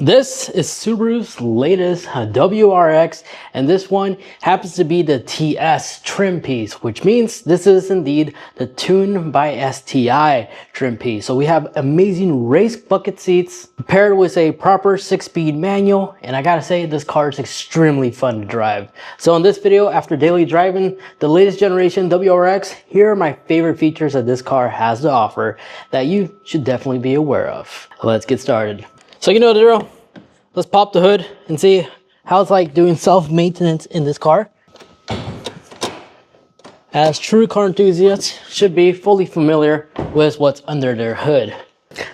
This is Subaru's latest WRX, and this one happens to be the TS trim piece, which means this is indeed the Tune by STI trim piece. So we have amazing race bucket seats paired with a proper 6-speed manual, and I gotta say this car is extremely fun to drive. So in this video, after daily driving the latest generation WRX, here are my favorite features that this car has to offer that you should definitely be aware of. Let's get started. So you know the drill. Let's pop the hood and see how it's like doing self-maintenance in this car. As true car enthusiasts should be fully familiar with what's under their hood.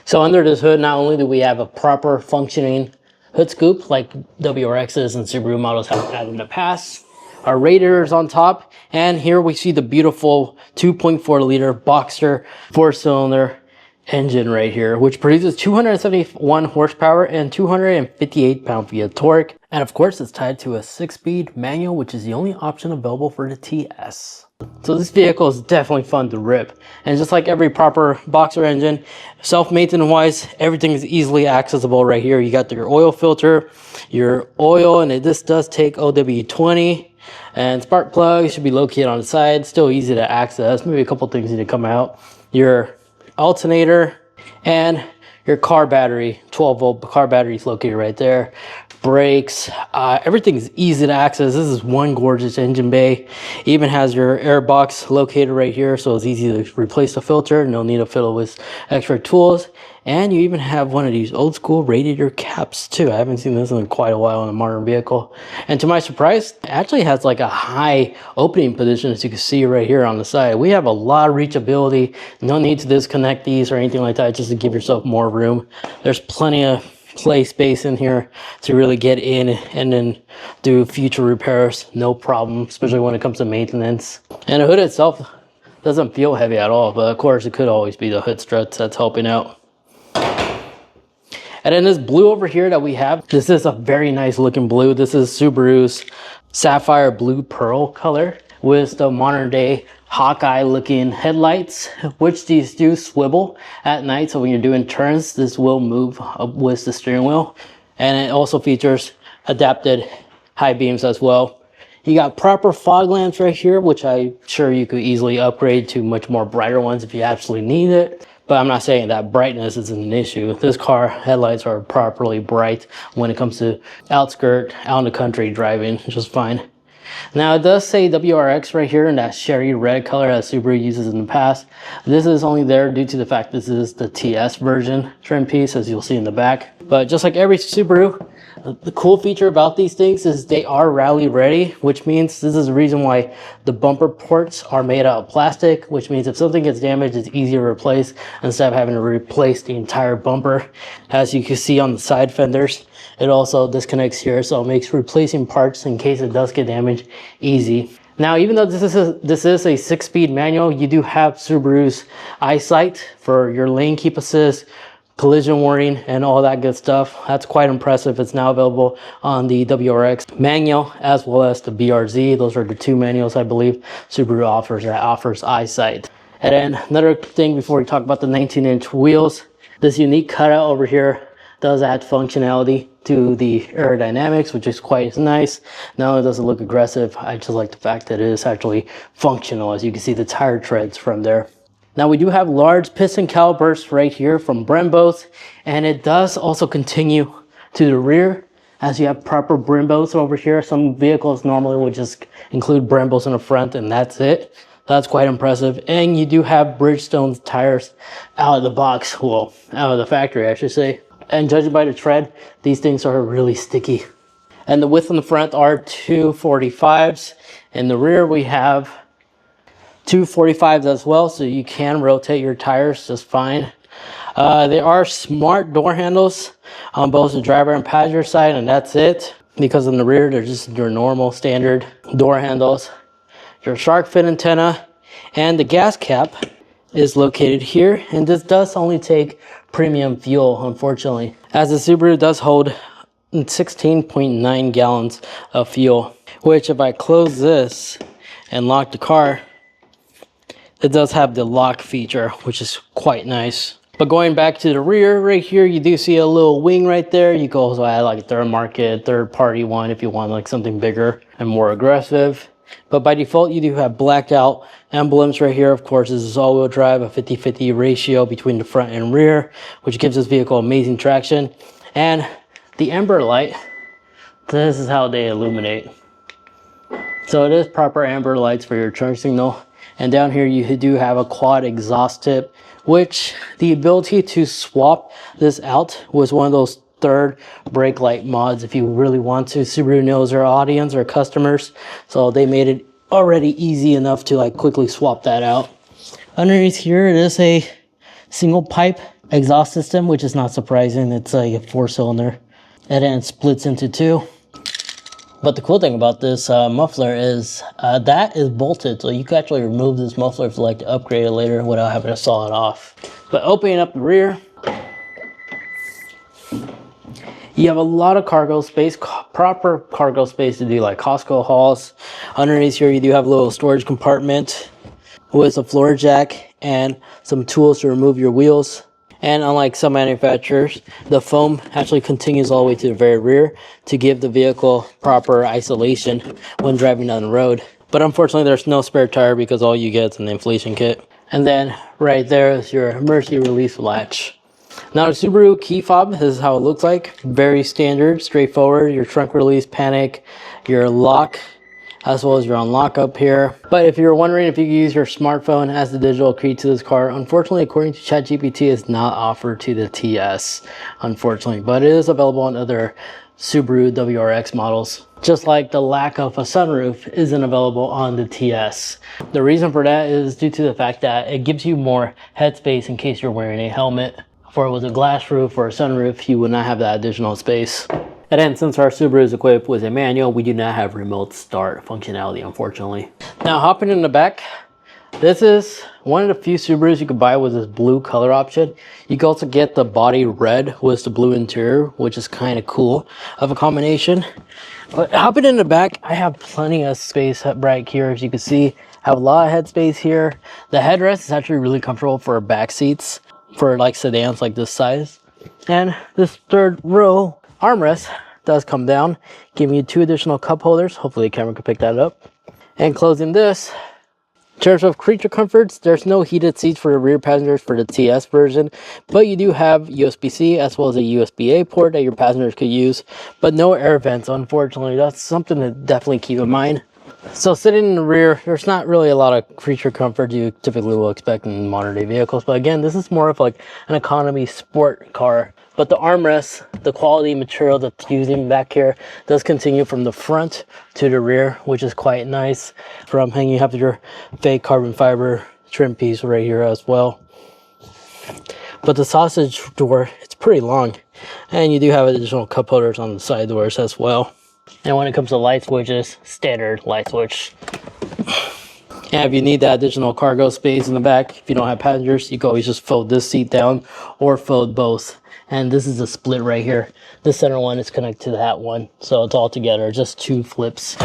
So under this hood, not only do we have a proper functioning hood scoop like WRXs and Subaru models have had in the past, our radiator is on top, and here we see the beautiful 2.4 liter Boxster 4-cylinder engine right here, which produces 271 horsepower and 258 pound-feet of torque. And of course, it's tied to a 6-speed manual, which is the only option available for the TS. So this vehicle is definitely fun to rip. And just like every proper Boxster engine, self-maintenance wise, everything is easily accessible right here. You got your oil filter, your oil, and this does take OW20. And spark plug should be located on the side, still easy to access. Maybe a couple things need to come out. Your alternator and your car battery, 12-volt car battery is located right there. Brakes, everything is easy to access. This is one gorgeous engine bay. Even has your air box located right here, so it's easy to replace the filter. No need to fiddle with extra tools. And you even have one of these old school radiator caps too. I haven't seen this in quite a while in a modern vehicle. And to my surprise, it actually has like a high opening position, as you can see right here on the side. We have a lot of reachability. No need to disconnect these or anything like that, just to give yourself more room. There's plenty of play space in here to really get in and then do future repairs, no problem, especially when it comes to maintenance. And the hood itself doesn't feel heavy at all, but of course it could always be the hood struts that's helping out. And then this blue over here that we have, this is a very nice looking blue. This is Subaru's sapphire blue pearl color with the modern day Hawkeye looking headlights, which these do swivel at night. So when you're doing turns, this will move up with the steering wheel. And it also features adapted high beams as well. You got proper fog lamps right here, which I'm sure you could easily upgrade to much more brighter ones if you absolutely need it. But I'm not saying that brightness isn't an issue. This car headlights are properly bright when it comes to outskirt, out in the country driving, just fine. Now it does say WRX right here in that sherry red color that Subaru uses in the past. This is only there due to the fact this is the TS version trim piece, as you'll see in the back. But just like every Subaru, the cool feature about these things is they are rally ready, which means this is the reason why the bumper ports are made out of plastic, which means if something gets damaged, it's easier to replace instead of having to replace the entire bumper. As you can see on the side fenders, it also disconnects here, so it makes replacing parts in case it does get damaged easy. Now, even though this is a 6-speed manual, you do have Subaru's eyesight for your lane keep assist, collision warning, and all that good stuff. That's quite impressive. It's now available on the WRX manual as well as the BRZ. Those are the two manuals I believe Subaru offers eyesight. And then another thing before we talk about the 19-inch wheels, this unique cutout over here does add functionality to the aerodynamics, which is quite nice. Not only does it look aggressive, I just like the fact that it is actually functional, as you can see the tire treads from there. Now we do have large piston calipers right here from Brembos, and it does also continue to the rear as you have proper Brembos over here. Some vehicles normally would just include Brembos in the front and that's it. That's quite impressive. And you do have Bridgestone tires out of the box, well, out of the factory I should say. And judging by the tread, these things are really sticky. And the width on the front are 245s. In the rear we have 245s as well, so you can rotate your tires just fine. There are smart door handles on both the driver and passenger side, and that's it. Because in the rear, they're just your normal standard door handles. Your shark fin antenna and the gas cap is located here, and this does only take premium fuel, unfortunately, as the Subaru does hold 16.9 gallons of fuel, which if I close this and lock the car, it does have the lock feature, which is quite nice. But going back to the rear right here, you do see a little wing right there. You can also add like a third market, third party one if you want like something bigger and more aggressive. But by default, you do have blacked out emblems right here. Of course, this is all-wheel drive, a 50-50 ratio between the front and rear, which gives this vehicle amazing traction. And the amber light, this is how they illuminate. So it is proper amber lights for your turn signal. And down here you do have a quad exhaust tip, which the ability to swap this out was one of those third brake light mods if you really want to. Subaru knows their audience or customers, so they made it already easy enough to like quickly swap that out. Underneath here it is a single pipe exhaust system, which is not surprising. It's like a 4-cylinder and then it splits into 2. But the cool thing about this muffler is that is bolted, so you can actually remove this muffler if you like to upgrade it later without having to saw it off. But opening up the rear, you have a lot of cargo space, proper cargo space to do like Costco hauls. Underneath here, you do have a little storage compartment with a floor jack and some tools to remove your wheels. And unlike some manufacturers, the foam actually continues all the way to the very rear to give the vehicle proper isolation when driving down the road. But unfortunately, there's no spare tire because all you get is an inflation kit. And then right there is your emergency release latch. Now the Subaru key fob, this is how it looks like. Very standard, straightforward. Your trunk release, panic, your lock, as well as your unlock up here. But if you're wondering if you can use your smartphone as the digital key to this car, unfortunately, according to ChatGPT, it's not offered to the TS, unfortunately. But it is available on other Subaru WRX models. Just like the lack of a sunroof isn't available on the TS. The reason for that is due to the fact that it gives you more headspace in case you're wearing a helmet. If it was a glass roof or a sunroof, you would not have that additional space. And then since our Subaru is equipped with a manual, we do not have remote start functionality, unfortunately. Now hopping in the back, this is one of the few Subarus you could buy with this blue color option. You can also get the body red with the blue interior, which is kind of cool of a combination. But hopping in the back, I have plenty of space right here. As you can see, I have a lot of headspace here. The headrest is actually really comfortable for back seats for like sedans like this size. And this third row armrest does come down, giving you 2 additional cup holders. Hopefully the camera can pick that up. And closing this, in terms of creature comforts, there's no heated seats for the rear passengers for the TS version, but you do have USB-C as well as a USB-A port that your passengers could use, but no air vents, unfortunately. That's something to definitely keep in mind. So sitting in the rear, there's not really a lot of creature comfort you typically will expect in modern day vehicles, but again, this is more of like an economy sport car. But the armrest, the quality material that's using back here does continue from the front to the rear, which is quite nice. From hanging, you have your fake carbon fiber trim piece right here as well. But the sausage door, it's pretty long. And you do have additional cup holders on the side doors as well. And when it comes to light switches, standard light switch. And if you need that additional cargo space in the back, if you don't have passengers, you can always just fold this seat down or fold both. And this is a split right here. The center one is connected to that one. So it's all together, just 2 flips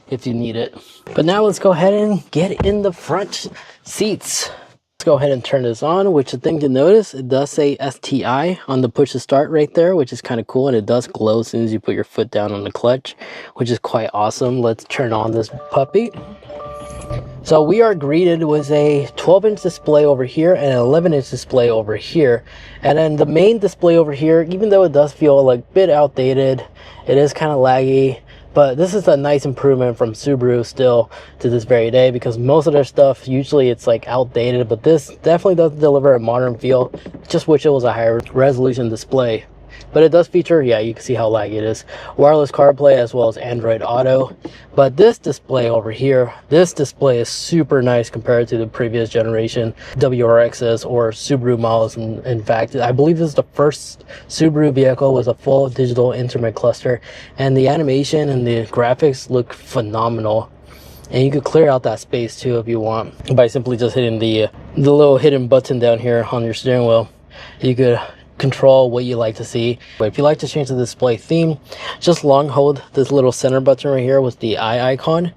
if you need it. But now let's go ahead and get in the front seats. Let's go ahead and turn this on, which the thing to notice, it does say STI on the push to start right there, which is kind of cool. And it does glow as soon as you put your foot down on the clutch, which is quite awesome. Let's turn on this puppy. So we are greeted with a 12-inch display over here and an 11-inch display over here. And then the main display over here, even though it does feel like a bit outdated, it is kind of laggy. But this is a nice improvement from Subaru still to this very day, because most of their stuff, usually it's like outdated, but this definitely does deliver a modern feel. Just wish it was a higher resolution display. But it does feature, yeah, you can see how laggy it is, wireless CarPlay as well as Android Auto. But this display over here, this display is super nice compared to the previous generation WRXs or Subaru models. In fact, I believe this is the first Subaru vehicle with a full digital instrument cluster, and the animation and the graphics look phenomenal. And you could clear out that space too if you want by simply just hitting the little hidden button down here on your steering wheel. You could control what you like to see. But if you like to change the display theme, just long hold this little center button right here with the eye icon,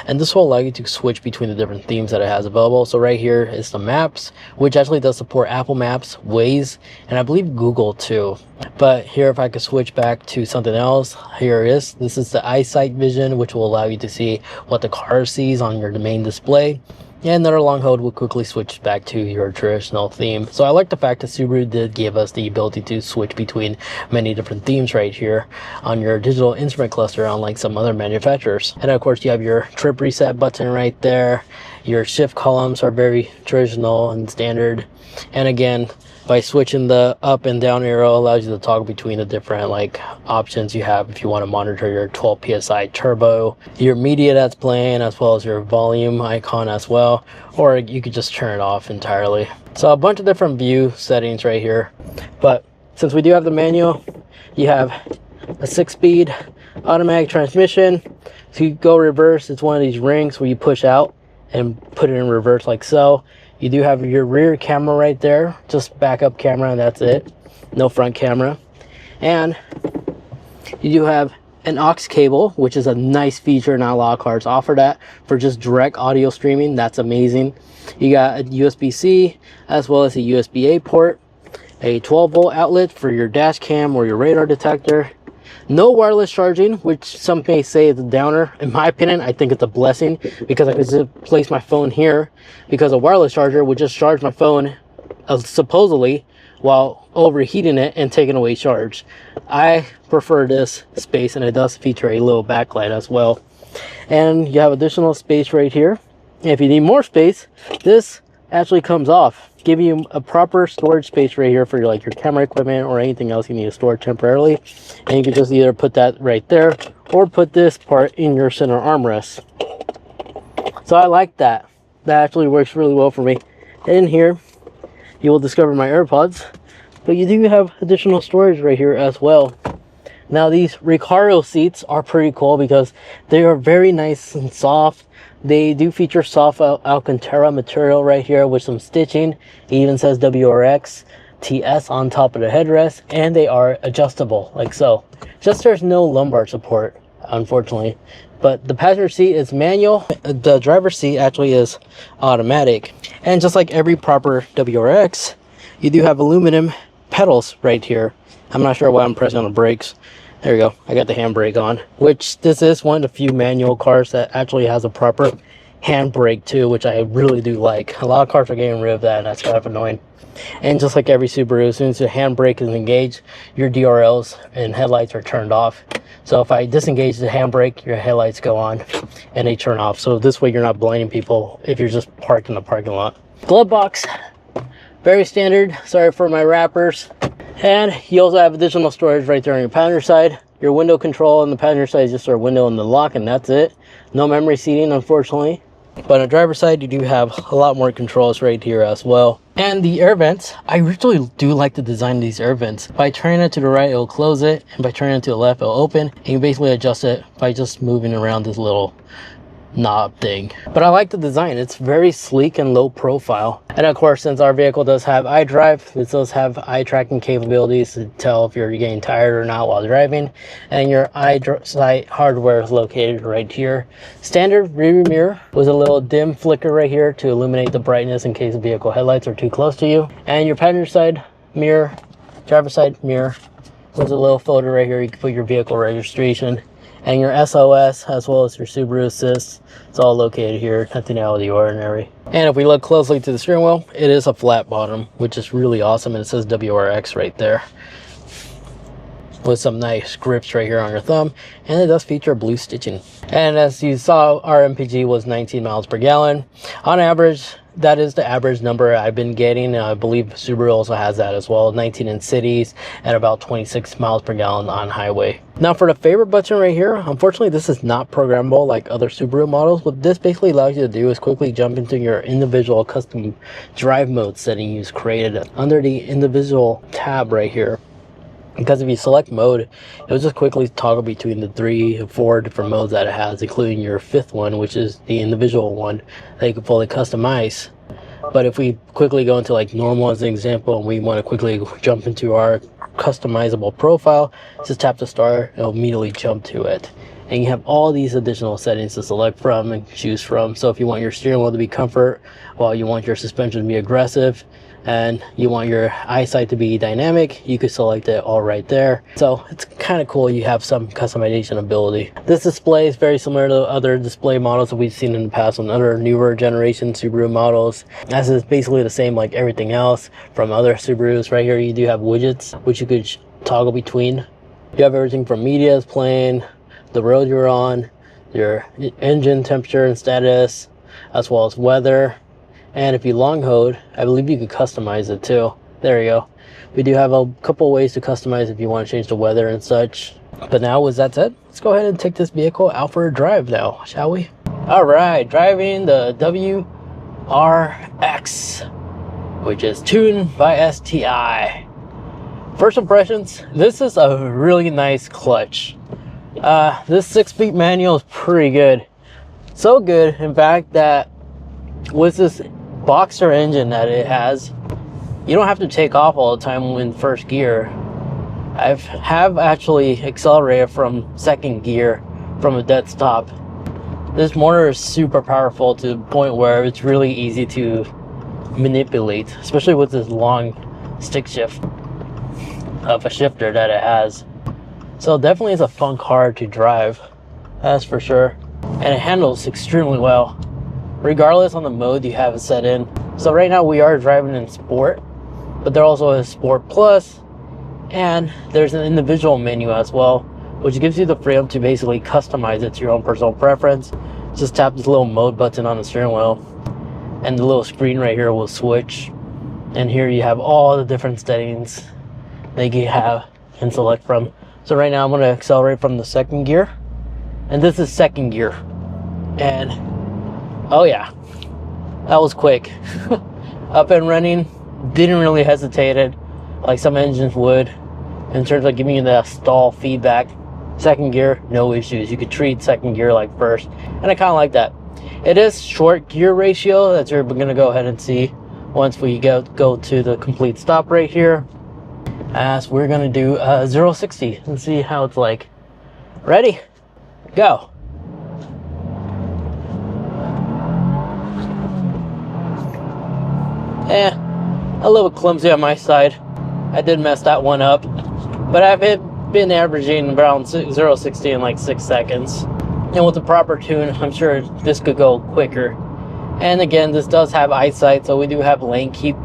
and this will allow you to switch between the different themes that it has available. So right here is the maps, which actually does support Apple Maps, Waze, and I believe Google too. But here, if I could switch back to something else, here it is. This is the eyesight vision, which will allow you to see what the car sees on your main display. And another long hold will quickly switch back to your traditional theme. So I like the fact that Subaru did give us the ability to switch between many different themes right here on your digital instrument cluster, unlike some other manufacturers. And of course, you have your trip reset button right there. Your shift columns are very traditional and standard. And again, by switching the up and down arrow, allows you to toggle between the different options you have if you want to monitor your 12 psi turbo, your media that's playing, as well as your volume icon as well, or you could just turn it off entirely. So a bunch of different view settings right here, but since we do have the manual, you have a 6-speed automatic transmission. So you go reverse, it's one of these rings where you push out and put it in reverse like so. You do have your rear camera right there, just backup camera, and that's it. No front camera. And you do have an aux cable, which is a nice feature. Not a lot of cars offer that for just direct audio streaming. That's amazing. You got a USB-C as well as a USB-A port, a 12-volt outlet for your dash cam or your radar detector. No wireless charging, which some may say is a downer. In my opinion, I think it's a blessing, because I could just place my phone here, because a wireless charger would just charge my phone supposedly while overheating it and taking away charge. I prefer this space, and it does feature a little backlight as well. And you have additional space right here. If you need more space, this actually comes off, giving you a proper storage space right here for your camera equipment or anything else you need to store temporarily. And you can just either put that right there or put this part in your center armrest. So I like that. That actually works really well for me. And in here, you will discover my AirPods, but you do have additional storage right here as well. Now these Recaro seats are pretty cool because they are very nice and soft. They do feature soft Alcantara material right here with some stitching. It even says WRX TS on top of the headrest, and they are adjustable like so. Just there's no lumbar support, unfortunately. But the passenger seat is manual. The driver's seat actually is automatic. And just like every proper WRX, you do have aluminum pedals right here. I'm not sure why I'm pressing on the brakes. There we go. I got the handbrake on, which this is one of the few manual cars that actually has a proper handbrake too, which I really do like. A lot of cars are getting rid of that, and that's kind of annoying. And just like every Subaru, as soon as the handbrake is engaged, your DRLs and headlights are turned off. So if I disengage the handbrake, your headlights go on and they turn off. So this way you're not blinding people if you're just parked in the parking lot. Glove box, very standard. Sorry for my wrappers. And you also have additional storage right there on your passenger side. Your window control on the passenger side is just our window and the lock, and that's it. No memory seating, unfortunately. But on the driver's side, you do have a lot more controls right here as well. And the air vents, I really do like the design of these air vents. By turning it to the right, it'll close it, and by turning it to the left, it'll open. And you basically adjust it by just moving around this little knob thing. But I like the design. It's very sleek and low profile. And of course, since our vehicle does have iDrive, this does have eye tracking capabilities to tell if you're getting tired or not while driving. And your eyesight hardware is located right here. Standard rear mirror with a little dim flicker right here to illuminate the brightness in case the vehicle headlights are too close to you. And your passenger side mirror, driver side mirror, with a little folder right here. You can put your vehicle registration and your SOS, as well as your Subaru Assist. It's all located here, nothing out of the ordinary. And if we look closely to the steering wheel, it is a flat bottom, which is really awesome, and it says WRX right there, with some nice grips right here on your thumb, and it does feature blue stitching. And as you saw, our MPG was 19 miles per gallon. On average, that is the average number I've been getting. I believe Subaru also has that as well, 19 in cities and about 26 miles per gallon on highway. Now for the favorite button right here, unfortunately this is not programmable like other Subaru models. What this basically allows you to do is quickly jump into your individual custom drive mode setting you've created under the individual tab right here. Because if you select mode, it will just quickly toggle between the 3 or 4 different modes that it has, including your 5th one, which is the individual one that you can fully customize. But if we quickly go into like normal as an example, and we want to quickly jump into our customizable profile, just tap the star, it'll immediately jump to it. And you have all these additional settings to select from and choose from. So if you want your steering wheel to be comfort, while you want your suspension to be aggressive, and you want your eyesight to be dynamic, you could select it all right there. So it's kind of cool. You have some customization ability. This display is very similar to other display models that we've seen in the past on other newer generation Subaru models, as it's basically the same like everything else from other Subarus. Right here you do have widgets which you could toggle between. You have everything from media is playing, the road you're on, your engine temperature and status, as well as weather. And if you long hold, I believe you could customize it too. There you go. We do have a couple ways to customize if you want to change the weather and such. But now with that said, let's go ahead and take this vehicle out for a drive now, shall we? All right, driving the WRX, which is tuned by STI. First impressions, this is a really nice clutch. This 6-speed manual is pretty good. So good, in fact, that with this boxer engine that it has, you don't have to take off all the time in first gear. I have actually accelerated from second gear from a dead stop. This motor is super powerful to the point where it's really easy to manipulate, especially with this long stick shift of a shifter that it has. So definitely is a fun car to drive, that's for sure. And it handles extremely well, regardless on the mode you have it set in. So right now we are driving in Sport, but there also is Sport Plus, and there's an individual menu as well, which gives you the freedom to basically customize it to your own personal preference. Just tap this little mode button on the steering wheel, and the little screen right here will switch. And here you have all the different settings that you have and select from. So right now I'm going to accelerate from the second gear, and this is second gear. And oh yeah, that was quick. Up and running, didn't really hesitate it like some engines would in terms of giving you that stall feedback. Second gear, no issues. You could treat second gear like first, and I kind of like that. It is short gear ratio that you're going to go ahead and see once we go to the complete stop right here, as we're going to do 0-60 and see how it's like. Ready? Go. A little clumsy on my side. I did mess that one up, but I've been averaging around 0-60 in like 6 seconds. And with the proper tune, I'm sure this could go quicker. And again, this does have eyesight, so we do have lane keep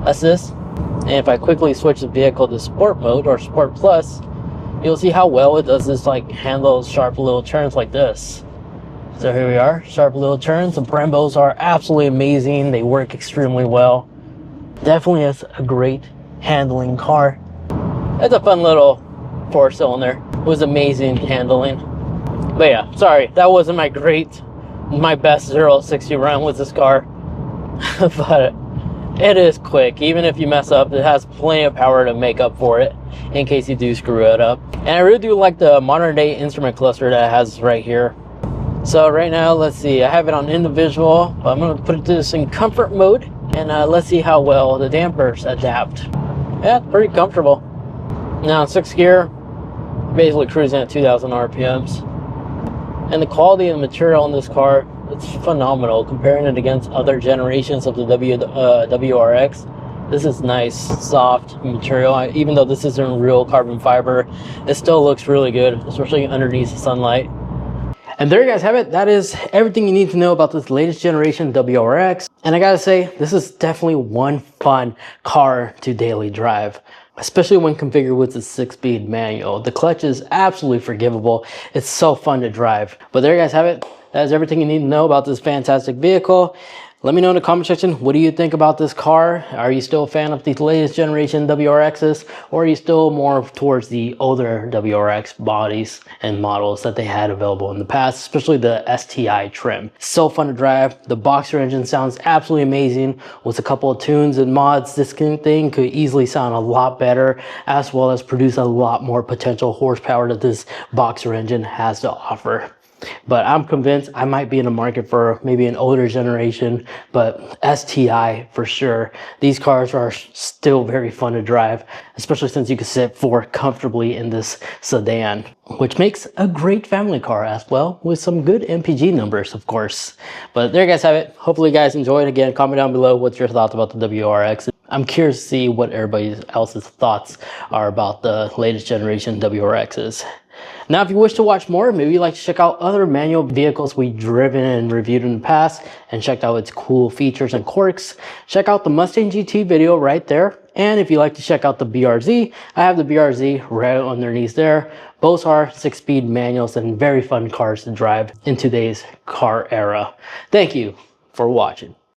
assist. And if I quickly switch the vehicle to Sport mode or Sport Plus, you'll see how well it does this, like handle sharp little turns like this. So here we are, sharp little turns. The Brembos are absolutely amazing. They work extremely well. Definitely is a great handling car. It's a fun little 4-cylinder. It was amazing handling. But yeah, sorry, that wasn't my best 0-60 run with this car. But it is quick. Even if you mess up, it has plenty of power to make up for it in case you do screw it up. And I really do like the modern day instrument cluster that it has right here. So right now, let's see, I have it on individual, but I'm going to put this in comfort mode, and let's see how well the dampers adapt. Yeah, it's pretty comfortable. Now 6th gear, basically cruising at 2,000 RPMs. And the quality of the material in this car, it's phenomenal. Comparing it against other generations of the WRX, this is nice, soft material. Even though this isn't real carbon fiber, it still looks really good, especially underneath the sunlight. And there you guys have it. That is everything you need to know about this latest generation WRX. And I gotta say, this is definitely one fun car to daily drive, especially when configured with the 6-speed manual. The clutch is absolutely forgivable. It's so fun to drive. But there you guys have it. That is everything you need to know about this fantastic vehicle. Let me know in the comment section, what do you think about this car? Are you still a fan of the latest generation WRXs, or are you still more towards the older WRX bodies and models that they had available in the past, especially the STI trim? So fun to drive. The Boxer engine sounds absolutely amazing. With a couple of tunes and mods, this thing could easily sound a lot better, as well as produce a lot more potential horsepower that this Boxer engine has to offer. But I'm convinced I might be in the market for maybe an older generation, but STI for sure. These cars are still very fun to drive, especially since you can sit forward comfortably in this sedan, which makes a great family car as well, with some good MPG numbers, of course. But there you guys have it. Hopefully you guys enjoyed. Again, comment down below what's your thoughts about the WRX. I'm curious to see what everybody else's thoughts are about the latest generation WRXs. Now, if you wish to watch more, maybe you'd like to check out other manual vehicles we've driven and reviewed in the past and checked out its cool features and quirks, check out the Mustang GT video right there. And if you'd like to check out the BRZ, I have the BRZ right underneath there. Both are 6-speed manuals and very fun cars to drive in today's car era. Thank you for watching.